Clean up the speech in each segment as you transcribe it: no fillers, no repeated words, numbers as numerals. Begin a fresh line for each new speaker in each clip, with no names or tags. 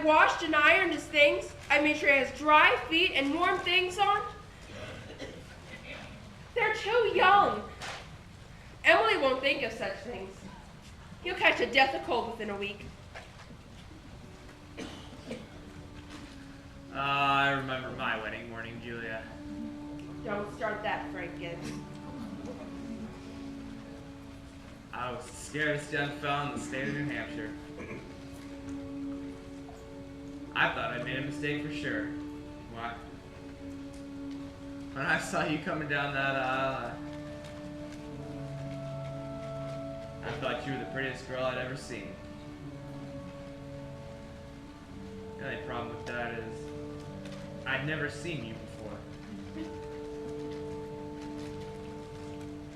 I've washed and ironed his things. I made sure he has dry feet and warm things on. They're too young. Emily won't think of such things. He'll catch a death of cold within a week.
I remember my wedding morning, Julia.
Don't start that, Frank Gibbs.
I was the scaredest young fellow in the state of New Hampshire. I thought I made a mistake for sure. Why? When I saw you coming down that aisle, I thought you were the prettiest girl I'd ever seen. The only problem with that is I'd never seen you before.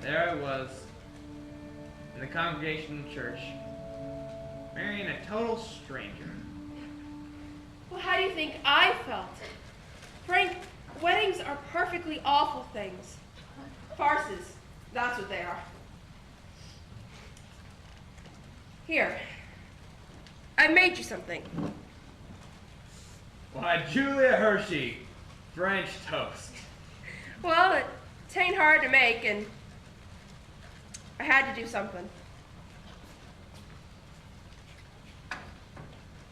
There I was, in the Congregational church, marrying a total stranger.
Well, how do you think I felt? Frank, weddings are perfectly awful things. Farces, that's what they are. Here, I made you something.
Why, Julia Hershey, French toast.
Well, it ain't hard to make, and I had to do something.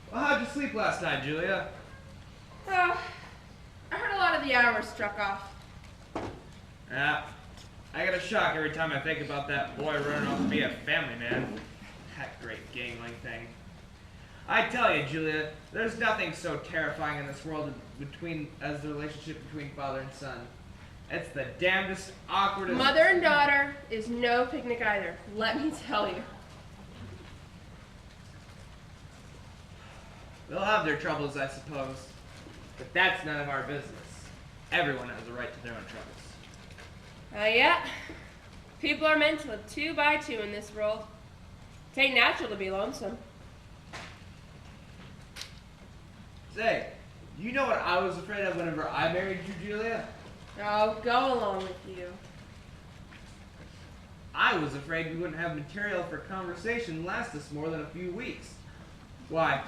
Well, how'd you sleep last night, Julia?
I heard a lot of the hours struck off.
Yeah, I get a shock every time I think about that boy running off to be a family man. That great gangling thing. I tell you, Julia, there's nothing so terrifying in this world as the relationship between father and son. It's the damnedest, awkwardest...
Mother and daughter is no picnic either, let me tell you.
They'll have their troubles, I suppose. But that's none of our business. Everyone has a right to their own troubles.
Yeah. People are meant to live 2 by 2 in this world. It ain't natural to be lonesome.
Say, you know what I was afraid of whenever I married you, Julia?
Oh, go along with you.
I was afraid we wouldn't have material for conversation last us more than a few weeks. Why,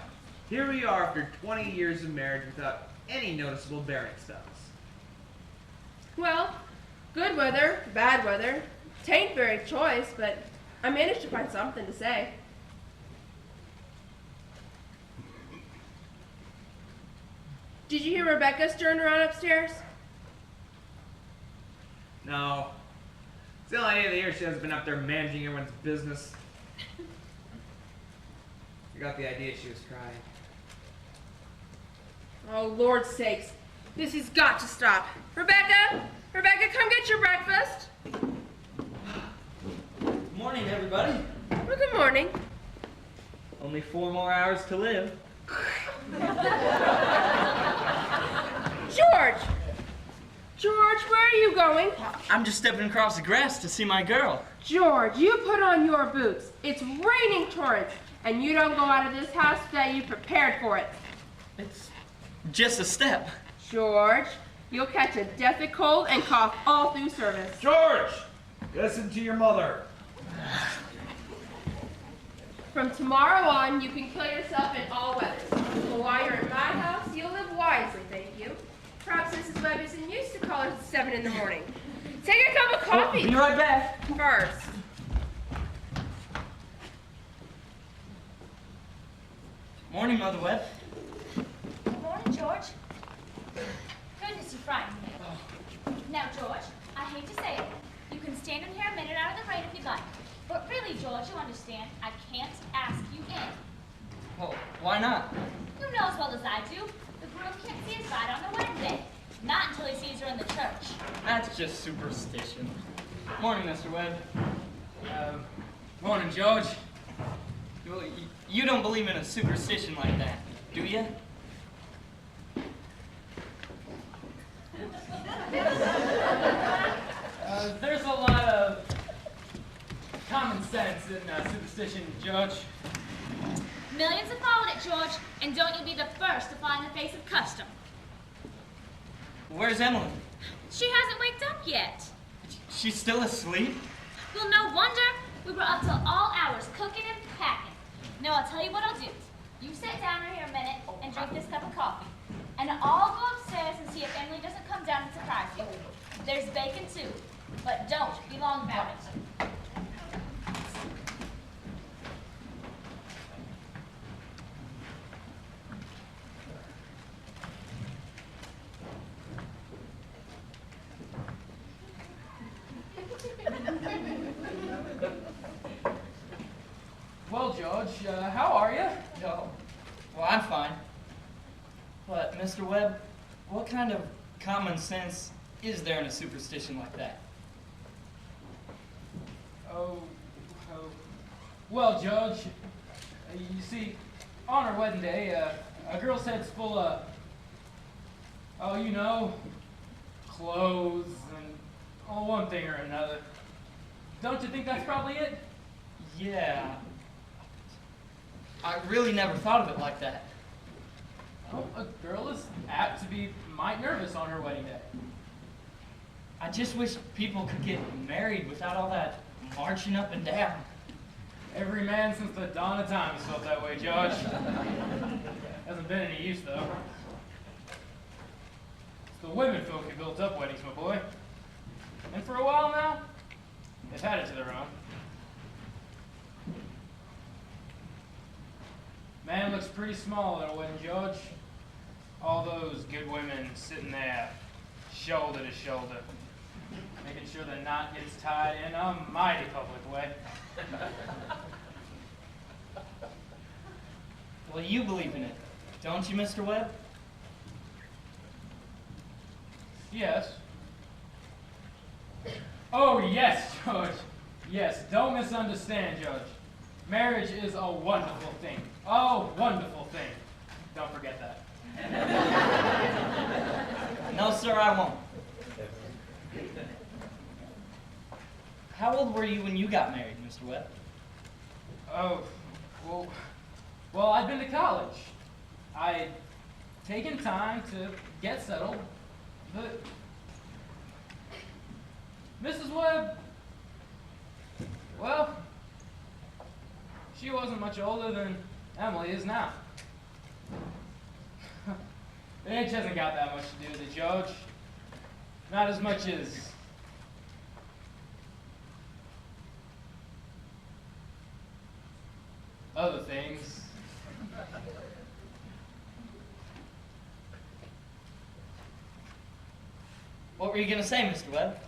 here we are after 20 years of marriage without any noticeable bearing spells.
Well, good weather, bad weather. Tain't very choice, but I managed to find something to say. Did you hear Rebecca stirring around upstairs?
No. It's the only idea of the year she has been up there managing everyone's business. I got the idea she was crying.
Oh, Lord's sakes. This has got to stop. Rebecca! Rebecca, come get your breakfast.
Good morning, everybody.
Well, good morning.
Only 4 more hours to live.
George! George, where are you going?
I'm just stepping across the grass to see my girl.
George, you put on your boots. It's raining torrents, and you don't go out of this house without you prepared for it.
It's just a step.
George, you'll catch a deathly cold and cough all through service.
George! Listen to your mother.
From tomorrow on, you can kill yourself in all weathers. But while you're in my house, you'll live wisely, thank you. Perhaps Mrs. Webb isn't used to callers at 7 in the morning. Take a cup of coffee.
Be right back.
First.
Morning, Mother Webb.
Good morning, George. Goodness, you frightened me. Now, George, I hate to say it. You can stand in here a minute out of the rain if you'd like. But really, George, you understand, I can't ask you in.
Well, why not?
You know as well as I do, the groom can't see his bride on the wedding day. Not until he sees her in the church.
That's just superstition. Morning, Mr. Webb. Morning, George. You don't believe in a superstition like that, do you? There's a lot of common sense in superstition, George.
Millions have followed it, George, and don't you be the first to fly in the face of custom.
Where's Emily?
She hasn't waked up yet.
She's still asleep?
Well, no wonder. We were up till all hours cooking and packing. Now, I'll tell you what I'll do. You sit down right here a minute and and drink this cup of coffee. And I'll go upstairs and see if Emily doesn't come down and surprise you. There's bacon too, but don't be long about it.
Well, George, how are you?
No. Well, I'm fine. But, Mr. Webb, what kind of common sense is there in a superstition like that?
Well, George, you see, on our wedding day, a girl's head's full of, clothes and one thing or another. Don't you think that's probably it?
Yeah. I really never thought of it like that.
Well, a girl is apt to be might nervous on her wedding day.
I just wish people could get married without all that marching up and down.
Every man since the dawn of time has felt that way, George. Hasn't been any use, though. It's the women folk who built up weddings, my boy. And for a while now, they've had it to their own. Man looks pretty small at a wedding, George. All those good women sitting there, shoulder to shoulder, making sure the knot gets tied in a mighty public way.
Well, you believe in it, don't you, Mr. Webb?
Yes. Oh, yes, George. Yes, don't misunderstand, George. Marriage is a wonderful thing. A wonderful thing. Don't forget that.
No, sir, I won't. How old were you when you got married, Mr. Webb?
Oh, well, I'd been to college. I'd taken time to get settled, but Mrs. Webb, well, she wasn't much older than Emily is now. Age hasn't got that much to do with it, George. Not as much as other things.
What were you going to say, Mr. Webb?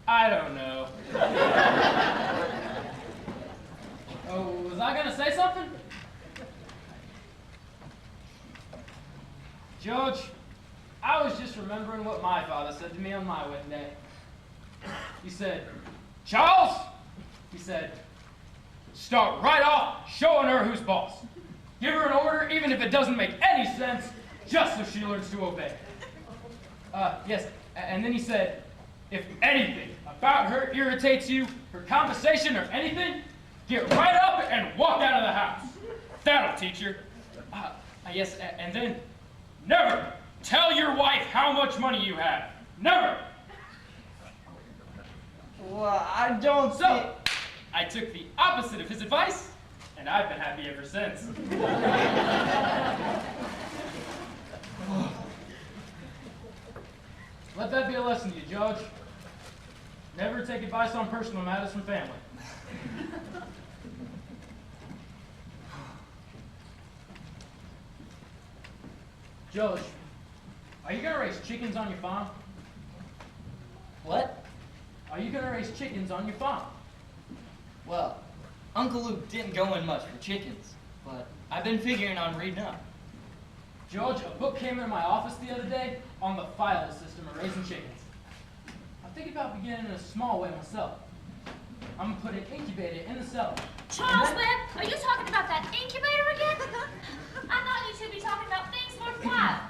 I don't know. Oh, was I gonna say something? George, I was just remembering what my father said to me on my wedding day. He said, Charles, he said, start right off showing her who's boss. Give her an order even if it doesn't make any sense, just so she learns to obey. Yes, and then he said, if anything about her irritates you, her conversation or anything, get right up and walk out of the house. That'll teach her. Yes, and then never tell your wife how much money you have. Never.
Well, I don't
So, I took the opposite of his advice, and I've been happy ever since. Let that be a lesson to you, George. Never take advice on personal matters from family. George, are you gonna raise chickens on your farm?
What?
Are you gonna raise chickens on your farm?
Well, Uncle Luke didn't go in much for chickens, but I've been figuring on reading up.
George, a book came into my office the other day on the philo system of raising chickens. I'm thinking about beginning in a small way myself. I'm gonna put an incubator in the cellar.
Charles Webb, are you talking about that incubator again? I thought you two would be talking about things worthwhile.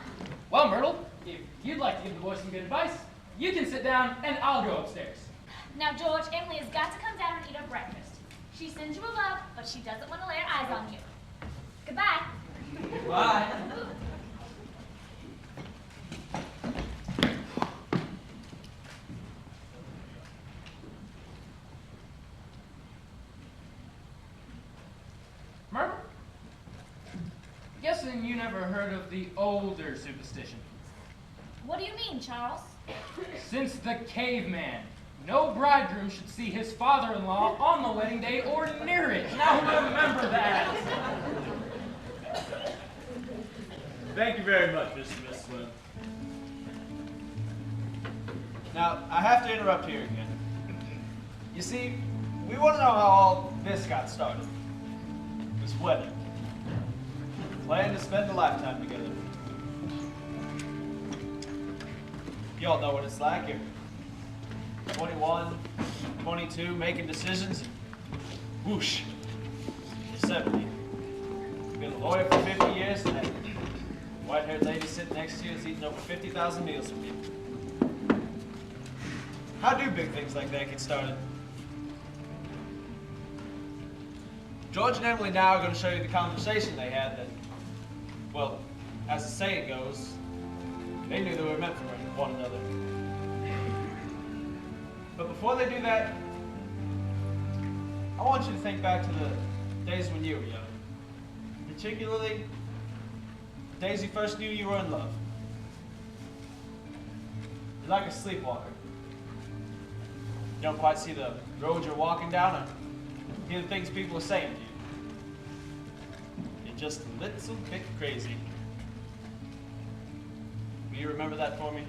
Well, Myrtle, if you'd like to give the boys some good advice, you can sit down and I'll go upstairs.
Now, George, Emily has got to come down and eat our breakfast. She sends you a love, but she doesn't want to lay her eyes on you. Goodbye.
Bye.
Myrtle, guessing you never heard of the older superstition.
What do you mean, Charles?
Since the caveman, no bridegroom should see his father-in-law on the wedding day or near it. Now remember that.
Thank you very much, Mr. Miss Slim. Now, I have to interrupt here again. You see, we want to know how all this got started. This wedding. Plan to spend a lifetime together. You all know what it's like. You're 21, 22, making decisions, and whoosh, you're 70. You've been a lawyer for 50 years, and that white-haired lady sitting next to you has eaten over 50,000 meals from you. How do big things like that get started? George and Emily now are going to show you the conversation they had that, well, as the saying goes, they knew they were meant for one another. But before they do that, I want you to think back to the days when you were young. Particularly, the days you first knew you were in love. You're like a sleepwalker. You don't quite see the road you're walking down or hear the things people are saying to you. You're just a little bit crazy. Will you remember that for me?